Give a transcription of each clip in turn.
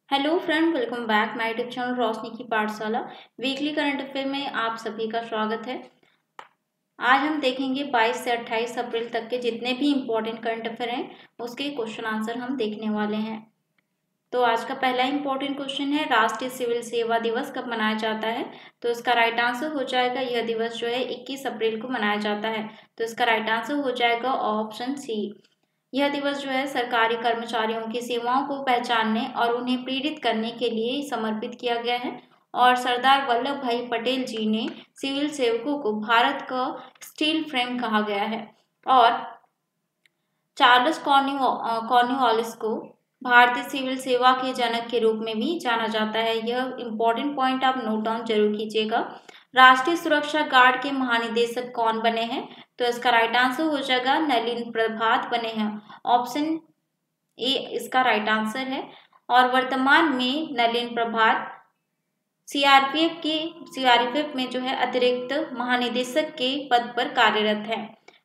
Hello friend, welcome back my YouTube channel Roshni की Pathshala. Weekly current affair में आप सभी का स्वागत है। आज हम देखेंगे 22 से 28 अप्रैल तक के जितने भी इम्पोर्टेंट करंट अफेयर हैं उसके क्वेश्चन आंसर हम देखने वाले हैं। तो आज का पहला इम्पोर्टेंट क्वेश्चन है, राष्ट्रीय सिविल सेवा दिवस कब मनाया जाता है? तो इसका राइट आंसर हो जाएगा, यह दिवस जो है 21 अप्रैल को मनाया जाता है। तो इसका राइट आंसर हो जाएगा ऑप्शन सी। यह दिवस जो है सरकारी कर्मचारियों की सेवाओं को पहचानने और उन्हें प्रेरित करने के लिए समर्पित किया गया है। और सरदार वल्लभ भाई पटेल जी ने सिविल सेवकों को भारत का स्टील फ्रेम कहा गया है। और चार्ल्स कॉर्नवालिस को भारतीय सिविल सेवा के जनक के रूप में भी जाना जाता है। यह इंपॉर्टेंट पॉइंट आप नोट डाउन जरूर कीजिएगा। राष्ट्रीय सुरक्षा गार्ड के महानिदेशक कौन बने हैं? तो इसका राइट आंसर हो जाएगा नलिन प्रभात बने हैं। ऑप्शन ए इसका राइट आंसर है। और वर्तमान में नलिन प्रभात सीआरपीएफ में जो है अतिरिक्त महानिदेशक के पद पर कार्यरत है।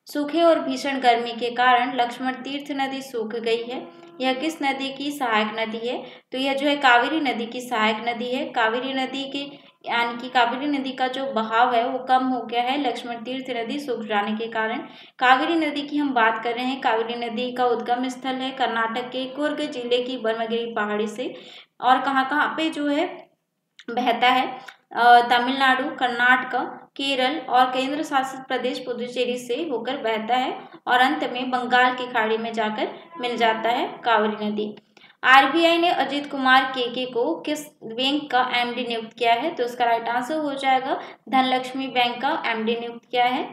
सूखे और भीषण गर्मी के कारण लक्ष्मण तीर्थ नदी सूख गई है। यह किस नदी की सहायक नदी है? तो यह जो है कावेरी नदी की सहायक नदी है। कावेरी नदी के यानी कि कावेरी नदी का जो बहाव है वो कम हो गया है लक्ष्मण तीर्थ नदी सूख जाने के कारण। कावेरी नदी की हम बात कर रहे हैं। कावेरी नदी का उद्गम स्थल है कर्नाटक के कुर्ग जिले की ब्रह्मगिरी पहाड़ी से। और कहाँ कहाँ पे जो है बहता है? तमिलनाडु, कर्नाटक, केरल और केंद्र शासित प्रदेश पुदुचेरी से होकर बहता है और अंत में बंगाल की खाड़ी में जाकर मिल जाता है कावेरी नदी। आरबीआई ने अजीत कुमार केके को किस बैंक का एमडी नियुक्त किया है? तो इसका राइट आंसर हो जाएगा धनलक्ष्मी बैंक का एमडी नियुक्त किया है।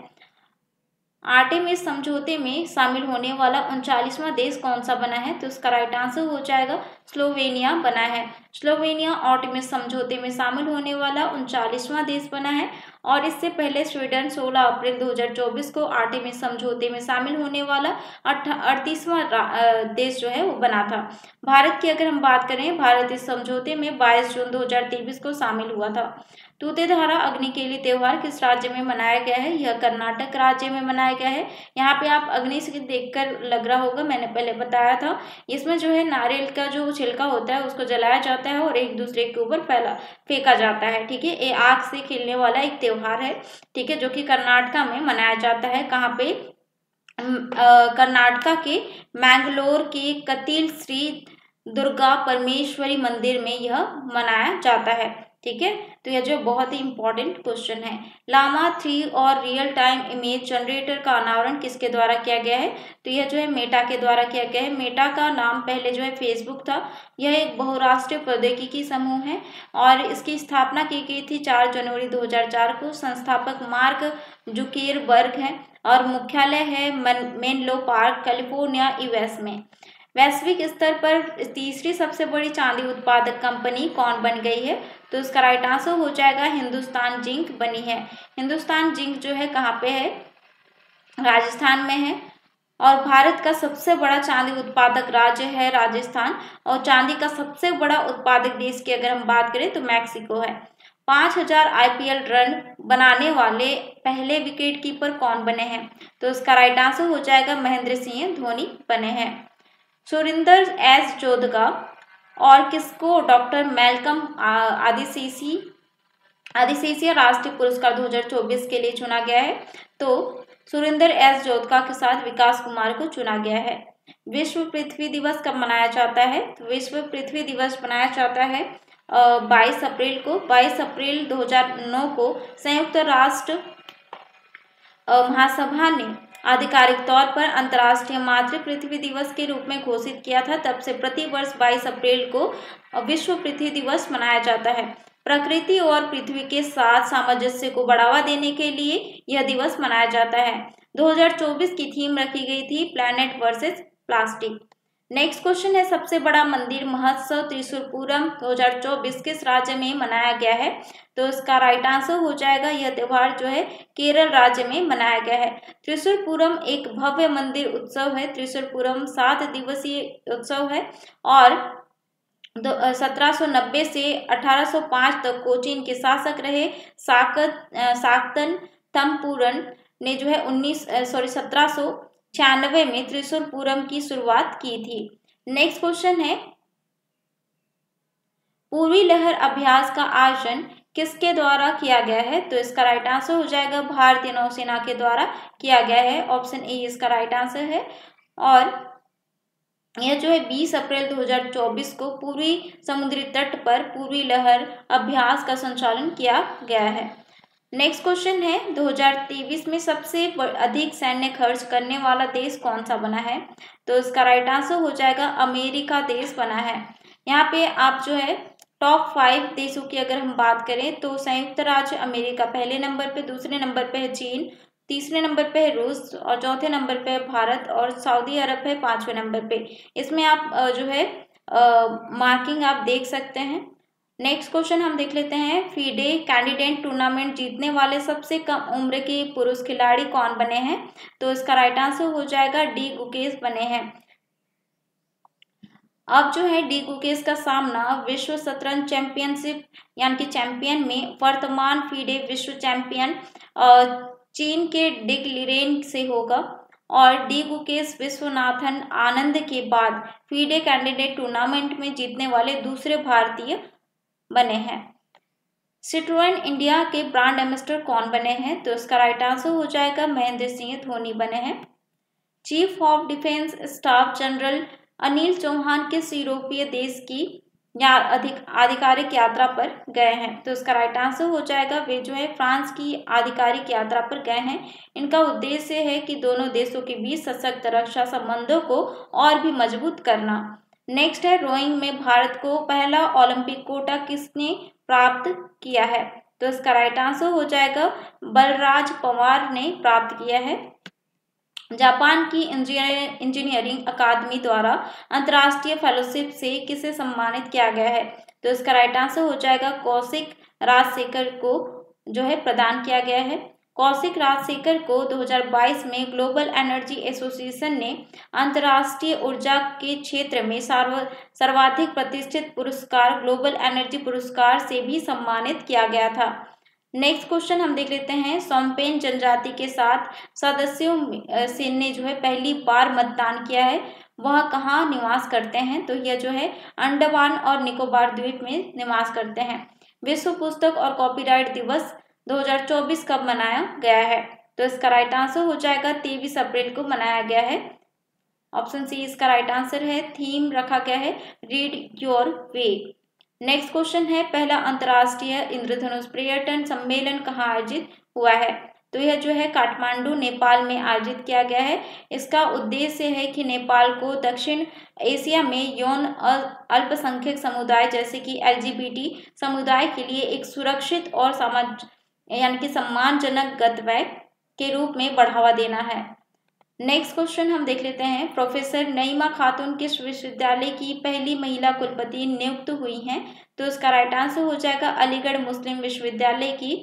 आर्टेमिस समझौते में शामिल होने वाला 39वां देश कौन सा बना है? तो इसका राइट आंसर हो जाएगा स्लोवेनिया बना है। स्लोवेनिया आर्टेमिस समझौते में शामिल होने वाला 39वां देश बना है। और इससे पहले स्वीडन 16 अप्रैल 2024 को आर्टेमिस समझौते में शामिल होने वाला 38वां देश जो है वो बना था। भारत की अगर हम बात करें, भारत इस समझौते में 22 जून 2023 को शामिल हुआ था। तूतेधारा अग्निकेली त्योहार किस राज्य में मनाया गया है? यह कर्नाटक राज्य में मनाया गया है। यहाँ पे आप अग्नि से देखकर लग रहा होगा, मैंने पहले बताया था। इसमें जो है नारियल का जो छिलका होता है उसको जलाया जाता है और एक दूसरे के ऊपर फेंका जाता है। ठीक है, ये आग से खेलने वाला एक त्योहार है। ठीक है, जो कि कर्नाटका में मनाया जाता है। कहाँ पे? कर्नाटका के मैंगलोर के कतील श्री दुर्गा परमेश्वरी मंदिर में यह मनाया जाता है। ठीक है, तो यह जो बहुत ही इंपॉर्टेंट क्वेश्चन है। लामा 3 और रियल टाइम इमेज जनरेटर का अनावरण किसके द्वारा किया गया है? तो यह जो है मेटा के द्वारा किया गया है। मेटा का नाम पहले जो है फेसबुक था। यह एक बहुराष्ट्रीय प्रौद्योगिकी समूह है और इसकी स्थापना की गई थी 4 जनवरी 2004 को। संस्थापक मार्क जुकेरबर्ग है और मुख्यालय है मेनलो पार्क, कैलिफोर्निया, यूएस में। वैश्विक स्तर पर तीसरी सबसे बड़ी चांदी उत्पादक कंपनी कौन बन गई है? तो इसका राइट आंसर हो जाएगा हिंदुस्तान जिंक बनी है। हिंदुस्तान जिंक जो है कहाँ पे है? राजस्थान में है। और भारत का सबसे बड़ा चांदी उत्पादक राज्य है राजस्थान। और चांदी का सबसे बड़ा उत्पादक देश की अगर हम बात करें तो मैक्सिको है। 5000 आईपीएल रन बनाने वाले पहले विकेट कीपर कौन बने हैं? तो इसका राइट आंसर हो जाएगा महेंद्र सिंह धोनी बने हैं। सुरिंदर एस जोधगा और किसको डॉक्टर मैल्कम आदिसेसिया राष्ट्रीय पुरस्कार 2024 के लिए चुना गया है? तो सुरिंदर एस जोधगा के साथ विकास कुमार को चुना गया है। विश्व पृथ्वी दिवस कब मनाया जाता है? तो विश्व पृथ्वी दिवस मनाया जाता है 22 अप्रैल को। 22 अप्रैल 2009 को संयुक्त राष्ट्र महासभा ने आधिकारिक तौर पर अंतर्राष्ट्रीय मातृ पृथ्वी दिवस के रूप में घोषित किया था। तब से प्रति वर्ष 22 अप्रैल को विश्व पृथ्वी दिवस मनाया जाता है। प्रकृति और पृथ्वी के साथ सामंजस्य को बढ़ावा देने के लिए यह दिवस मनाया जाता है। 2024 की थीम रखी गई थी planet versus plastic. Next question है, सबसे बड़ा मंदिर महोत्सव त्रिशूरपूरम 2024 किस राज्य में मनाया गया है? तो इसका राइट आंसर हो जाएगा, यह त्योहार जो है केरल राज्य में मनाया गया है। त्रिशूरपूरम एक भव्य मंदिर उत्सव है। त्रिशूरपूरम 7 दिवसीय उत्सव है और 1790 से 1805 तक कोचीन के शासक रहे शाक्तन तम्पुरन ने जो है 1796 में त्रिशूरपूरम की शुरुआत की थी। नेक्स्ट क्वेश्चन है, पूर्वी लहर अभ्यास का आयोजन किसके द्वारा किया गया है? तो इसका राइट आंसर हो जाएगा भारतीय नौसेना के द्वारा किया गया है। ऑप्शन ए इसका राइट आंसर है। और यह जो है 20 अप्रैल 2024 को पूर्वी समुद्री तट पर पूर्वी लहर अभ्यास का संचालन किया गया है। नेक्स्ट क्वेश्चन है 2023 में सबसे अधिक सैन्य खर्च करने वाला देश कौन सा बना है? तो इसका राइट आंसर हो जाएगा अमेरिका देश बना है। यहाँ पे आप जो है टॉप 5 देशों की अगर हम बात करें तो संयुक्त राज्य अमेरिका पहले नंबर पे, दूसरे नंबर पे है चीन, तीसरे नंबर पे है रूस और चौथे नंबर पे है भारत और सऊदी अरब है 5वें नंबर पे। इसमें आप जो है मार्किंग आप देख सकते हैं। नेक्स्ट क्वेश्चन हम देख लेते हैं फीडे कैंडिडेट टूर्नामेंट जीतने वाले सबसे कम उम्र के पुरुष खिलाड़ी कौन बने हैं? तो इसका राइट आंसर हो जाएगा डी गुकेश बने हैं। अब जो है डी गुकेश का सामना विश्व शतरंज चैंपियनशिप यानी कि चैंपियन में वर्तमान फीडे विश्व चैंपियन चीन के डिग लिरेन से होगा और डी गुकेश विश्वनाथन आनंद के बाद फीडे कैंडिडेट टूर्नामेंट में जीतने वाले दूसरे भारतीय बने हैं। सिट्रोएन इंडिया के ब्रांड एम्बेसडर कौन बने हैं? तो इसका राइट आंसर हो जाएगा महेंद्र सिंह धोनी बने हैं। Chief of defence staff general Anil Chauhan किस यूरोपीय देश की आधिकारिक यात्रा पर गए हैं? तो इसका राइट आंसर हो जाएगा वे जो है फ्रांस की आधिकारिक यात्रा पर गए हैं। इनका उद्देश्य है कि दोनों देशों के बीच सशक्त रक्षा संबंधों को और भी मजबूत करना। नेक्स्ट है रोइंग में भारत को पहला ओलंपिक कोटा किसने प्राप्त किया है? तो इसका राइट आंसर हो जाएगा बलराज पवार ने प्राप्त किया है। जापान की इंजीनियरिंग अकादमी द्वारा अंतर्राष्ट्रीय फेलोशिप से किसे सम्मानित किया गया है? तो इसका राइट आंसर हो जाएगा कौशिक राजशेखर को जो है प्रदान किया गया है। कौशिक राजशेखर को 2022 में ग्लोबल एनर्जी एसोसिएशन ने अंतर्राष्ट्रीय ऊर्जा के क्षेत्र में सर्वाधिक प्रतिष्ठित पुरस्कार ग्लोबल एनर्जी पुरस्कार से भी सम्मानित किया गया था। नेक्स्ट क्वेश्चन हम देख लेते हैं सोम्पेन जनजाति के साथ सदस्यों से ने जो है पहली बार मतदान किया है वह कहाँ निवास करते हैं? तो यह जो है अंडमान और निकोबार द्वीप में निवास करते हैं। विश्व पुस्तक और कॉपीराइट दिवस 2024 कब मनाया गया है? तो इसका राइट आंसर हो जाएगा 23 अप्रैल को मनाया गया है। ऑप्शन सी इसका राइट आंसर है। थीम रखा गया है read your way. Next question है पहला अंतर्राष्ट्रीय इंद्रधनुष पर्यटन सम्मेलन कहाँ आयोजित हुआ है? तो यह जो है काठमांडू नेपाल में आयोजित किया गया है। इसका उद्देश्य है कि नेपाल को दक्षिण एशिया में यौन अल्पसंख्यक समुदाय जैसे कि LGBT समुदाय के लिए एक सुरक्षित और यानी कि सम्मानजनक गंतव्य के रूप में बढ़ावा देना है। नेक्स्ट क्वेश्चन हम देख लेते हैं प्रोफेसर नईमा खातून किस विश्वविद्यालय की पहली महिला कुलपति नियुक्त हुई हैं? तो इसका राइट आंसर हो जाएगा अलीगढ़ मुस्लिम विश्वविद्यालय की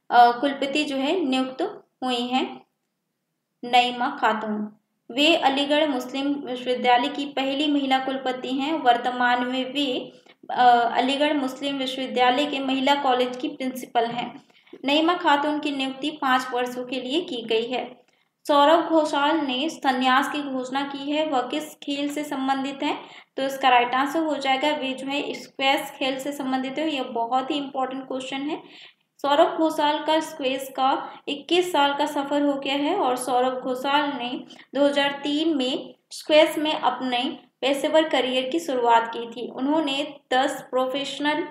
कुलपति जो है नियुक्त हुई हैं नईमा खातून। वे अलीगढ़ मुस्लिम विश्वविद्यालय की पहली महिला कुलपति हैं। वर्तमान में वे अलीगढ़ मुस्लिम विश्वविद्यालय के महिला कॉलेज की प्रिंसिपल हैं। नईमा खातून की नियुक्ति 5 वर्षों के लिए की गई है। सौरभ घोषाल ने संन्यास की घोषणा की है वह किस खेल से संबंधित है? तो इसका राइट आंसर हो जाएगा वे जो है स्क्वैश खेल से संबंधित है। यह बहुत ही इंपॉर्टेंट क्वेश्चन है। सौरभ घोषाल का स्क्वैश का 21 साल का सफर हो गया है और सौरभ घोषाल ने 2003 में स्क्वैश में अपने पेशेवर करियर की शुरुआत की थी। उन्होंने 10 प्रोफेशनल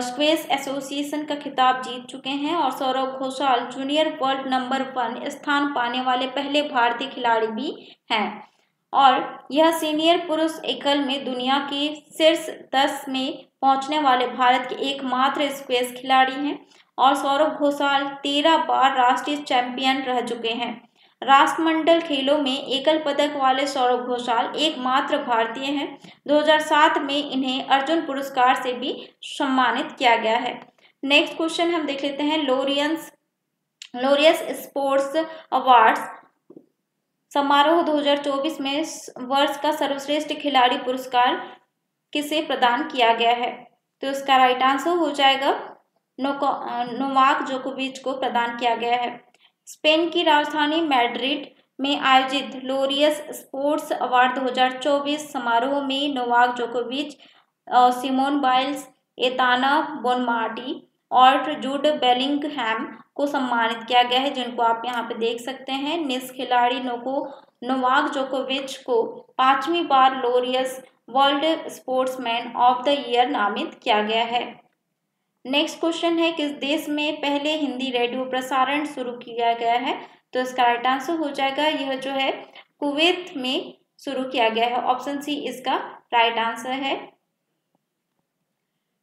स्क्वैश एसोसिएशन का खिताब जीत चुके हैं और Saurabh Ghoshal junior world number 1 स्थान पाने वाले पहले भारतीय खिलाड़ी भी हैं और यह सीनियर पुरुष एकल में दुनिया के शीर्ष 10 में पहुंचने वाले भारत के एकमात्र स्क्वैश खिलाड़ी हैं और सौरभ घोषाल 13 बार राष्ट्रीय चैंपियन रह चुके हैं। राष्ट्रमंडल खेलों में एकल पदक वाले सौरभ घोषाल एकमात्र भारतीय हैं। 2007 में इन्हें अर्जुन पुरस्कार से भी सम्मानित किया गया है। नेक्स्ट क्वेश्चन हम देख लेते हैं लोरियस स्पोर्ट्स अवार्ड्स समारोह 2024 में वर्ष का सर्वश्रेष्ठ खिलाड़ी पुरस्कार किसे प्रदान किया गया है? तो इसका राइट आंसर हो जाएगा नोवाक जोकोविच को प्रदान किया गया है। स्पेन की राजधानी मैड्रिड में आयोजित लोरियस स्पोर्ट्स अवार्ड 2024 समारोह में नोवाक जोकोविच सिमोन बाइल्स, एताना बोनमार्टी और जूड बेलिंगहैम को सम्मानित किया गया है, जिनको आप यहाँ पे देख सकते हैं। निस खिलाड़ी नोवाक जोकोविच को 5वीं बार Laureus world sportsman of the year नामित किया गया है। नेक्स्ट क्वेश्चन है, किस देश में पहले हिंदी रेडियो प्रसारण शुरू किया गया है? तो इसका राइट आंसर हो जाएगा, यह जो है कुवैत में शुरू किया गया है। ऑप्शन सी इसका राइट आंसर है।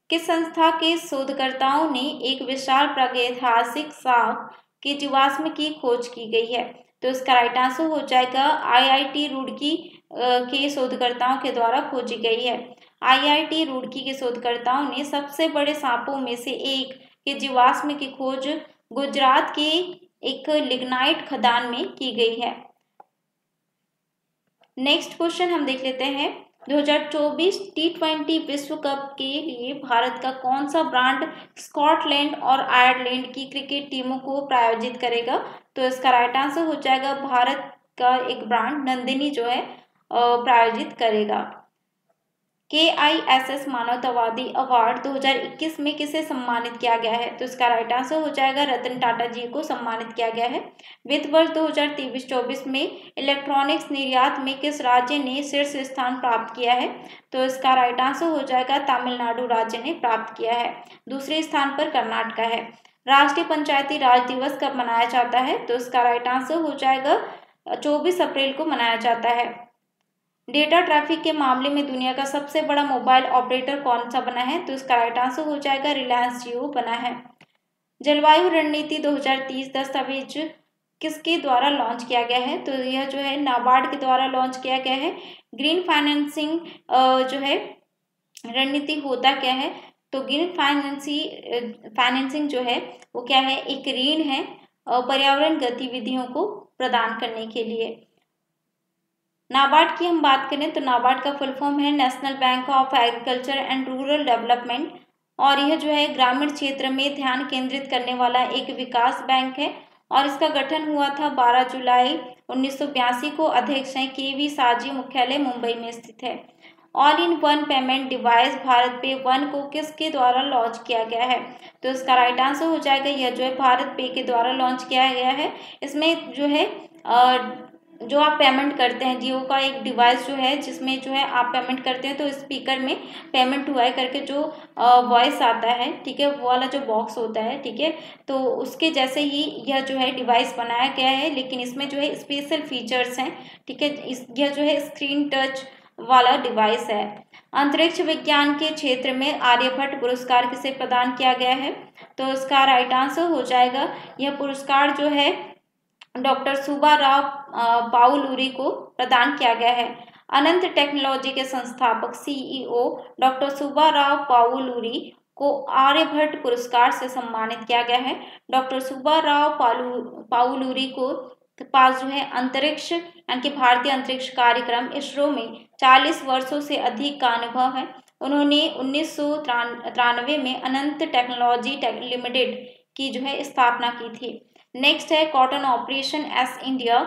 किस संस्था के शोधकर्ताओं ने एक विशाल प्रागैतिहासिक सांप के जीवाश्म की खोज की गई है? तो इसका राइट आंसर हो जाएगा IIT रुड़की के शोधकर्ताओं के द्वारा खोजी गई है। IIT रुड़की के शोधकर्ताओं ने सबसे बड़े सांपों में से एक के जीवाश्म की खोज गुजरात के एक लिग्नाइट खदान में की गई है। नेक्स्ट क्वेश्चन हम देख लेते हैं, 2024 T20 विश्व कप के लिए भारत का कौन सा ब्रांड स्कॉटलैंड और आयरलैंड की क्रिकेट टीमों को प्रायोजित करेगा? तो इसका राइट आंसर हो जाएगा, भारत का एक ब्रांड नंदिनी जो है प्रायोजित करेगा। KISS मानवतावादी अवार्ड 2021 में किसे सम्मानित किया गया है? तो इसका राइट आंसर हो जाएगा, रतन टाटा जी को सम्मानित किया गया है। वित्त वर्ष 2023-24 में इलेक्ट्रॉनिक्स निर्यात में किस राज्य ने शीर्ष स्थान प्राप्त किया है? तो इसका राइट आंसर हो जाएगा, तमिलनाडु राज्य ने प्राप्त किया है। दूसरे स्थान पर कर्नाटक है। राष्ट्रीय पंचायती राज दिवस कब मनाया जाता है? तो इसका राइट आंसर हो जाएगा, 24 अप्रैल को मनाया जाता है। डेटा ट्रैफिक के मामले में दुनिया का सबसे बड़ा मोबाइल ऑपरेटर कौन सा बना है? तो इसका राइट आंसर हो जाएगा, रिलायंस जियो बना है। जलवायु रणनीति 2030 दस्तावेज किसके द्वारा लॉन्च किया गया है? तो यह जो है नाबार्ड के द्वारा लॉन्च किया गया है। ग्रीन फाइनेंसिंग जो है रणनीति होता क्या है? तो ग्रीन फाइनेंसिंग जो है वो क्या है, एक ऋण है पर्यावरण गतिविधियों को प्रदान करने के लिए। नाबार्ड की हम बात करें तो नाबार्ड का फुल फॉर्म है national bank of agriculture and rural development, और यह जो है ग्रामीण क्षेत्र में ध्यान केंद्रित करने वाला एक विकास बैंक है, और इसका गठन हुआ था 12 जुलाई 1982 को। अध्यक्ष हैं KV साजी, मुख्यालय मुंबई में स्थित है। All in one payment device Bharat पे वन को किसके द्वारा लॉन्च किया गया है? तो इसका राइट आंसर हो जाएगा, यह जो है भारत पे के द्वारा लॉन्च किया गया है। इसमें जो है जो आप पेमेंट करते हैं, जियो का एक डिवाइस जो है जिसमें जो है आप पेमेंट करते हैं तो स्पीकर में पेमेंट हुआ है करके जो वॉइस आता है, ठीक है, वो वाला जो बॉक्स होता है, ठीक है, तो उसके जैसे ही यह जो है डिवाइस बनाया गया है, लेकिन इसमें जो है स्पेशल फीचर्स हैं, ठीक है। यह जो है स्क्रीन टच वाला डिवाइस है। अंतरिक्ष विज्ञान के क्षेत्र में आर्यभट्ट पुरस्कार किसे प्रदान किया गया है? तो इसका राइट आंसर हो जाएगा, यह पुरस्कार जो है डॉक्टर सुब्बाराव पाउलुरी को प्रदान किया गया है। अनंत टेक्नोलॉजी के संस्थापक CEO डॉक्टर सुब्बाराव पाउलुरी को आर्यभट्ट पुरस्कार से सम्मानित किया गया है। डॉक्टर सुब्बाराव पाउलुरी को पास जो है अंतरिक्ष यानी कि भारतीय अंतरिक्ष कार्यक्रम ISRO में 40 वर्षों से अधिक का अनुभव है। उन्होंने 1993 में अनंत टेक्नोलॉजी लिमिटेड की जो है स्थापना की थी। नेक्स्ट है, cotton operation S India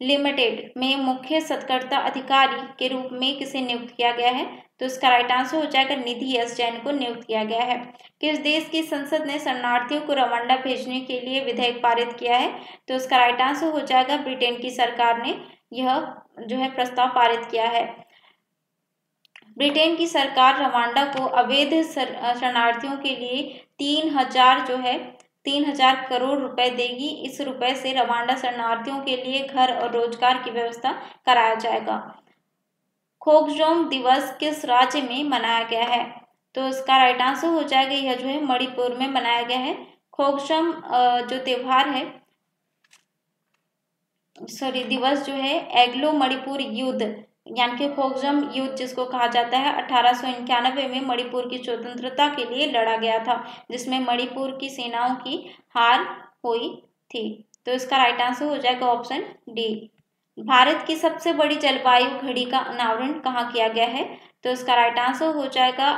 limited में मुख्य सत्कर्ता अधिकारी के रूप में किसे नियुक्त किया गया है? तो इसका राइट आंसर हो जाएगा, निधि S जैन को नियुक्त किया गया है। किस देश की संसद ने शरणार्थियों को रवांडा भेजने के लिए विधेयक पारित किया है? तो इसका राइट आंसर हो जाएगा, ब्रिटेन की सरकार ने यह जो है प्रस्ताव पारित किया है। ब्रिटेन की सरकार रवांडा को अवैध शरणार्थियों के लिए 3,000 करोड़ रुपए देगी। इस रुपए से रवांडा शरणार्थियों के लिए घर और रोजगार की व्यवस्था कराया जाएगा। खोकजोम दिवस किस राज्य में मनाया गया है? तो इसका राइट आंसर हो जाएगा, यह जो है मणिपुर में मनाया गया है। खोकजोम जो त्योहार है दिवस जो है एग्लो मणिपुर युद्ध यानी कि खोकजम युद्ध जिसको कहा जाता है 1891 में मणिपुर की स्वतंत्रता के लिए लड़ा गया था, जिसमें मणिपुर की सेनाओं की हार हुई थी। तो इसका राइट आंसर हो जाएगा ऑप्शन डी। भारत की सबसे बड़ी जलवायु घड़ी का अनावरण कहाँ किया गया है? तो इसका राइट आंसर हो जाएगा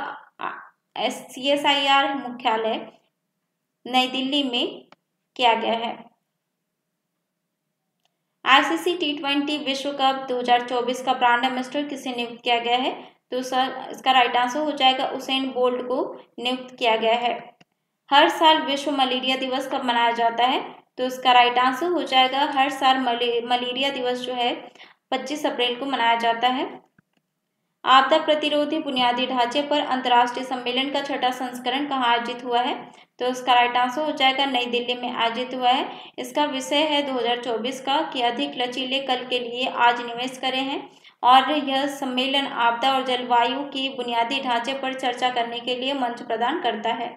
CSIR मुख्यालय नई दिल्ली में किया गया है। ICC T20 विश्व कप 2024 का ब्रांड एम्बेसडर किसे नियुक्त किया गया है? तो सर इसका राइट आंसर हो जाएगा उसेन बोल्ट को नियुक्त किया गया है। हर साल विश्व मलेरिया दिवस कब मनाया जाता है? तो इसका राइट आंसर हो जाएगा हर साल मलेरिया दिवस जो है 25 अप्रैल को मनाया जाता है। आपदा प्रतिरोधी बुनियादी ढांचे पर अंतर्राष्ट्रीय सम्मेलन का छठा संस्करण कहाँ आयोजित हुआ है? तो इसका राइट आंसर हो जाएगा नई दिल्ली में आयोजित हुआ है। इसका विषय है 2024 का कि अधिक लचीले कल के लिए आज निवेश करें हैं, और यह सम्मेलन आपदा और जलवायु की बुनियादी ढांचे पर चर्चा करने के लिए मंच प्रदान करता है।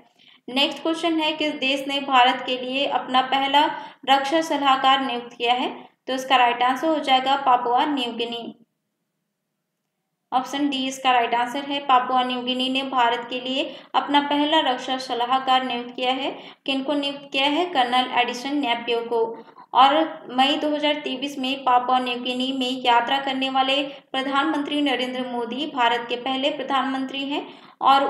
नेक्स्ट क्वेश्चन है, किस देश ने भारत के लिए अपना पहला रक्षा सलाहकार नियुक्त किया है? तो इसका राइट आंसर हो जाएगा Papua New Guinea. Option D इसका राइट आंसर है। पापुआ न्यू गिनी ने भारत के लिए अपना पहला रक्षा सलाहकार नियुक्त किया है। किनको नियुक्त किया है? कर्नल एडिसन नेपियो को। और मई 2023 में पापुआ न्यू गिनी में यात्रा करने वाले प्रधानमंत्री नरेंद्र मोदी भारत के पहले प्रधानमंत्री हैं, और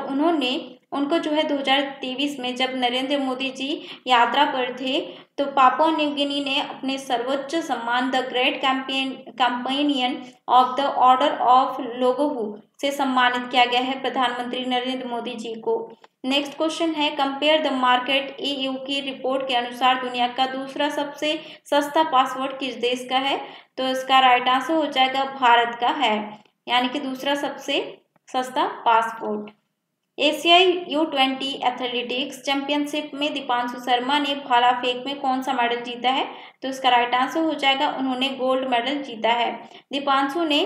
उनको जो है 2023 में जब नरेंद्र मोदी जी यात्रा पर थे तो पापुआ न्यू गिनी ने अपने सर्वोच्च सम्मान the great companion of the order of लोगोहू से सम्मानित किया गया है प्रधानमंत्री नरेंद्र मोदी जी को। नेक्स्ट क्वेश्चन है, कंपेयर द मार्केट EU की रिपोर्ट के अनुसार दुनिया का दूसरा सबसे सस्ता पासपोर्ट किस देश का है? तो इसका राइट आंसर हो जाएगा भारत का है, यानी कि दूसरा सबसे सस्ता पासपोर्ट। एशियाई U20 एथलेटिक्स चैंपियनशिप में दीपांशु शर्मा ने भाला फेंक में कौन सा मेडल जीता है? तो इसका राइट आंसर हो जाएगा उन्होंने गोल्ड मेडल जीता है। दीपांशु ने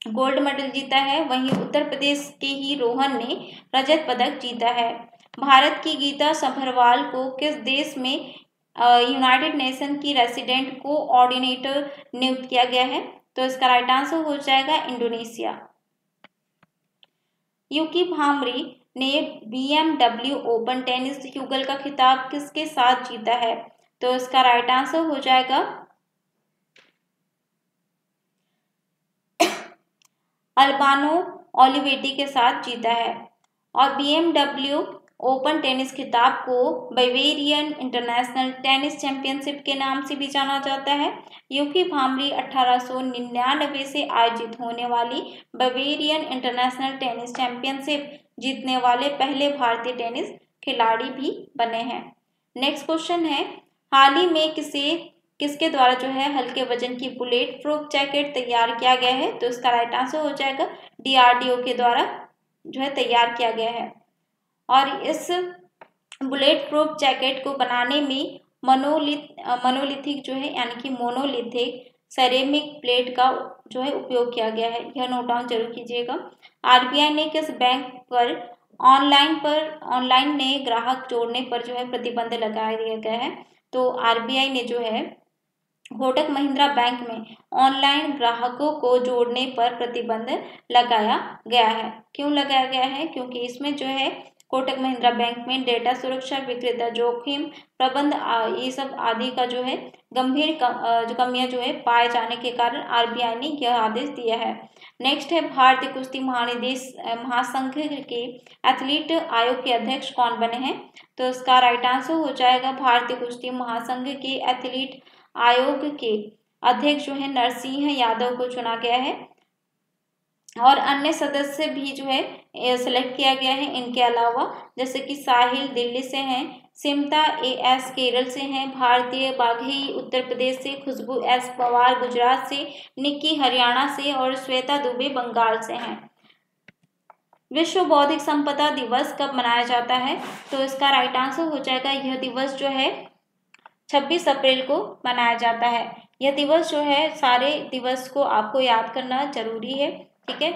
गोल्ड मेडल जीता है, वहीं उत्तर प्रदेश के ही रोहन ने रजत पदक जीता है। भारत की गीता सभरवाल को किस देश में यूनाइटेड नेशन की रेसिडेंट कोऑर्डिनेटर नियुक्त किया गया है? तो इसका राइट आंसर हो जाएगा इंडोनेशिया। यूकी भांबरी ने BMW ओपन टेनिस युगल का खिताब किसके साथ जीता है? तो इसका राइट आंसर हो जाएगा अल्बानो ओलिवेटी के साथ जीता है। और BMW ओपन टेनिस खिताब को बावेरियन इंटरनेशनल टेनिस चैंपियनशिप के नाम से भी जाना जाता है। यूकी भांबरी 1899 से आयोजित होने वाली बावेरियन इंटरनेशनल टेनिस चैंपियनशिप जीतने वाले पहले भारतीय टेनिस खिलाड़ी भी बने हैं। नेक्स्ट क्वेश्चन है, हाल ही में किसके द्वारा जो है हल्के वजन की बुलेट प्रूफ जैकेट तैयार किया गया है? तो इसका राइट आंसर हो जाएगा DRDO के द्वारा जो है तैयार किया गया है। और इस बुलेट प्रूफ जैकेट को बनाने में मोनोलिथिक जो है यानी कि मोनोलिथिक सेरेमिक प्लेट का जो है उपयोग किया गया है, यह नोट डाउन जरूर कीजिएगा। RBI ने किस बैंक पर ऑनलाइन नए ग्राहक जोड़ने पर जो है प्रतिबंध लगा दिया गया है? तो RBI ने जो है कोटक महिंद्रा बैंक में ऑनलाइन ग्राहकों को जोड़ने पर प्रतिबंध लगाया गया है। क्यों लगाया गया है? क्योंकि इसमें जो है कोटक महिंद्रा बैंक में डेटा सुरक्षा, विक्रेता जोखिम प्रबंध ये सब आदि का जो है गंभीर कमियां जो है पाए जाने के कारण RBI ने यह आदेश दिया है। नेक्स्ट है, भारतीय कुश्ती महासंघ के एथलीट आयोग के अध्यक्ष कौन बने हैं? तो इसका राइट आंसर हो जाएगा भारतीय कुश्ती महासंघ के एथलीट आयोग के अध्यक्ष जो है नरसिंह यादव को चुना गया है, और अन्य सदस्य भी जो है सिलेक्ट किया गया है इनके अलावा, जैसे कि साहिल दिल्ली से हैं, सिमता AS केरल से हैं, भारतीय बाघेई उत्तर प्रदेश से, खुशबू S पवार गुजरात से, निक्की हरियाणा से और श्वेता दुबे बंगाल से हैं। विश्व बौद्धिक संपदा दिवस कब मनाया जाता है? तो इसका राइट आंसर हो जाएगा यह दिवस जो है 26 अप्रैल को मनाया जाता है। यह दिवस जो है सारे दिवस को आपको याद करना जरूरी है, ठीक है।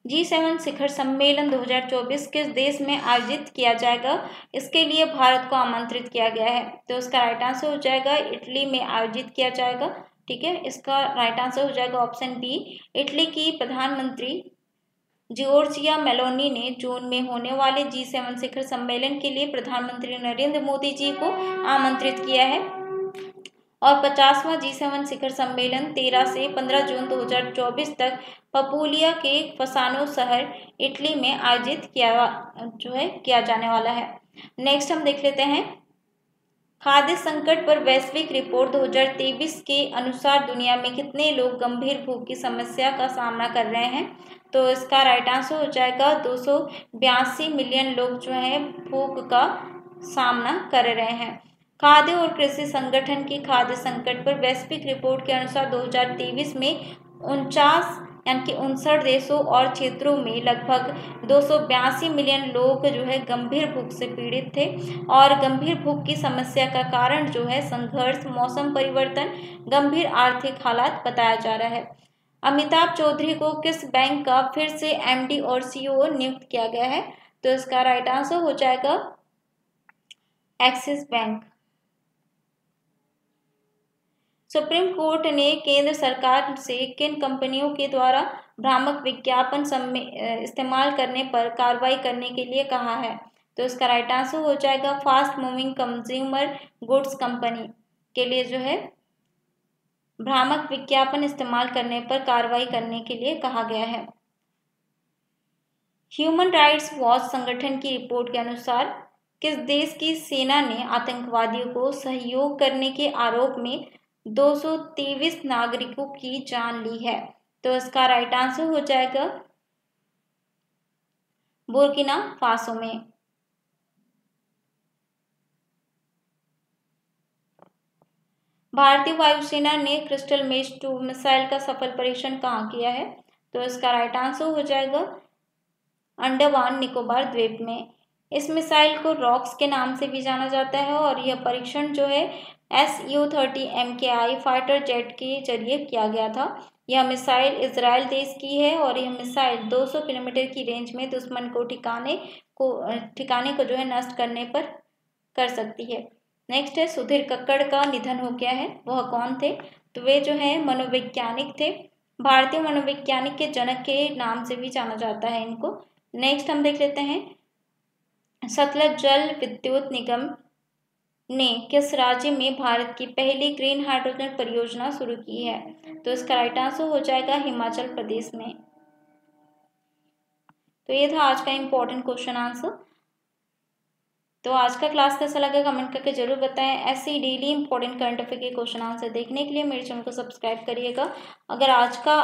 G7 शिखर सम्मेलन 2024 किस देश में आयोजित किया जाएगा? इसके लिए भारत को आमंत्रित किया गया है। तो इसका राइट आंसर हो जाएगा इटली में आयोजित किया जाएगा, ठीक है। इसका राइट आंसर हो जाएगा ऑप्शन बी। इटली की प्रधानमंत्री जॉर्जिया मेलोनी ने जून में होने वाले G7 शिखर सम्मेलन के लिए प्रधानमंत्री नरेंद्र मोदी जी को आमंत्रित किया है, और 50वां G7 शिखर सम्मेलन 13 से 15 जून 2024 तक पपुलिया के फसानो शहर इटली में आयोजित किया जाने वाला है। नेक्स्ट हम देख लेते हैं, खाद्य संकट पर वैश्विक रिपोर्ट 2023 के अनुसार दुनिया में कितने लोग गंभीर भूख की समस्या का सामना कर रहे हैं? तो इसका राइट आंसर हो जाएगा 282 मिलियन लोग जो है भूख का सामना कर रहे हैं। खाद्य और कृषि संगठन की खाद्य संकट पर वैश्विक रिपोर्ट के अनुसार 2023 में 49 यानी कि 59 देशों और क्षेत्रों में लगभग 282 मिलियन लोग जो है गंभीर भूख से पीड़ित थे। और गंभीर भूख की समस्या का कारण जो है संघर्ष, मौसम परिवर्तन, गंभीर आर्थिक हालात बताया जा रहा है। अमिताभ चौधरी को किस बैंक का फिर से एमडी और सीईओ नियुक्त किया गया है? तो इसका राइट आंसर हो जाएगा एक्सिस बैंक। सुप्रीम कोर्ट ने केंद्र सरकार से किन कंपनियों के द्वारा भ्रामक विज्ञापन इस्तेमाल करने पर कार्रवाई करने के लिए कहा है? तो इसका राइट आंसर हो जाएगा fast moving consumer goods company के लिए जो है भ्रामक विज्ञापन इस्तेमाल करने पर कार्रवाई करने के लिए कहा गया है। ह्यूमन राइट्स वॉच संगठन की रिपोर्ट के अनुसार किस देश की सेना ने आतंकवादियों को सहयोग करने के आरोप में 223 नागरिकों की जान ली है? तो इसका राइट आंसर हो जाएगा बुर्किना फासो में। भारतीय वायुसेना ने क्रिस्टल मेष 2 मिसाइल का सफल परीक्षण कहाँ किया है? तो इसका राइट आंसर हो जाएगा अंडमान निकोबार द्वीप में। इस मिसाइल को रॉक्स के नाम से भी जाना जाता है और यह परीक्षण जो है Su-30 MKI फाइटर जेट के जरिए किया गया था। यह मिसाइल इजराइल देश की है और यह मिसाइल 200 किलोमीटर की रेंज में दुश्मन को ठिकाने को जो है नष्ट करने पर कर सकती है। नेक्स्ट है सुधीर कक्कड़ का निधन हो गया है, वह कौन थे? तो वे जो है मनोवैज्ञानिक थे, भारतीय मनोवैज्ञानिक के जनक के नाम से भी जाना जाता है इनको। नेक्स्ट हम देख लेते हैं सतलज जल विद्युत निगम ने किस राज्य में भारत की पहली ग्रीन हाइड्रोजन परियोजना शुरू की है? तो इसका राइट आंसर हो जाएगा हिमाचल प्रदेश में। तो ये था आज का इम्पोर्टेंट क्वेश्चन आंसर। तो आज का क्लास कैसा लगा कमेंट करके जरूर बताएं। ऐसे डेली इंपॉर्टेंट करंट अफेयर के क्वेश्चन आंसर देखने के लिए मेरे चैनल को सब्सक्राइब करिएगा। अगर आज का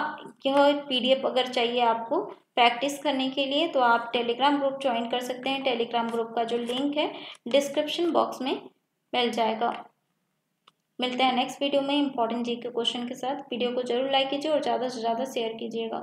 यह पीडीएफ अगर चाहिए आपको प्रैक्टिस करने के लिए तो आप टेलीग्राम ग्रुप ज्वाइन कर सकते हैं। टेलीग्राम ग्रुप का जो लिंक है डिस्क्रिप्शन बॉक्स में मिल जाएगा। मिलते हैं नेक्स्ट वीडियो में इंपॉर्टेंट जी के क्वेश्चन के साथ। वीडियो को जरूर लाइक कीजिए और ज़्यादा से ज़्यादा शेयर कीजिएगा।